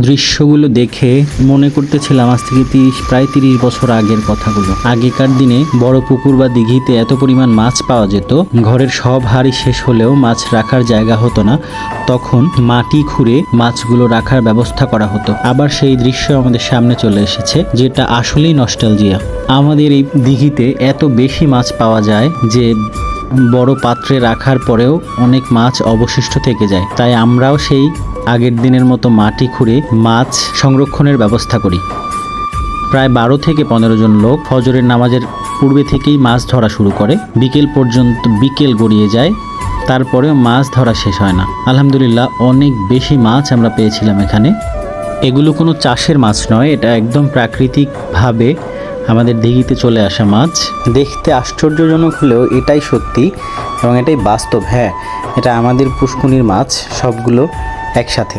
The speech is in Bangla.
দৃশ্যগুলো দেখে মনে করতেছিলাম আজ থেকে প্রায় 30 বছর আগের কথাগুলো। আগেকার দিনে বড় পুকুর বা দিঘিতে এত পরিমাণ মাছ পাওয়া যেত, ঘরের সব হাঁড়ি শেষ হলেও মাছ রাখার জায়গা হতো না, তখন মাটি খুঁড়ে মাছগুলো রাখার ব্যবস্থা করা হতো। আবার সেই দৃশ্য আমাদের সামনে চলে এসেছে, যেটা আসলেই নস্টালজিয়া। আমাদের এই দিঘিতে এত বেশি মাছ পাওয়া যায় যে বড় পাত্রে রাখার পরেও অনেক মাছ অবশিষ্ট থেকে যায়। তাই আমরাও সেই আগের দিনের মতো মাটি খুঁড়ে মাছ সংরক্ষণের ব্যবস্থা করি। প্রায় 12 থেকে 15 জন লোক ফজরের নামাজের পূর্বে থেকেই মাছ ধরা শুরু করে, বিকেল পর্যন্ত বিকেল গড়িয়ে যায়, তারপরেও মাছ ধরা শেষ হয় না। আলহামদুলিল্লাহ অনেক বেশি মাছ আমরা পেয়েছিলাম এখানে। এগুলো কোনো চাষের মাছ নয়, এটা একদম প্রাকৃতিকভাবে আমাদের দিঘিতে চলে আসা মাছ। দেখতে আশ্চর্যজনক হলেও এটাই সত্যি এবং এটাই বাস্তব। হ্যাঁ, এটা আমাদের পুষ্কুনির মাছ, সবগুলো একসাথে।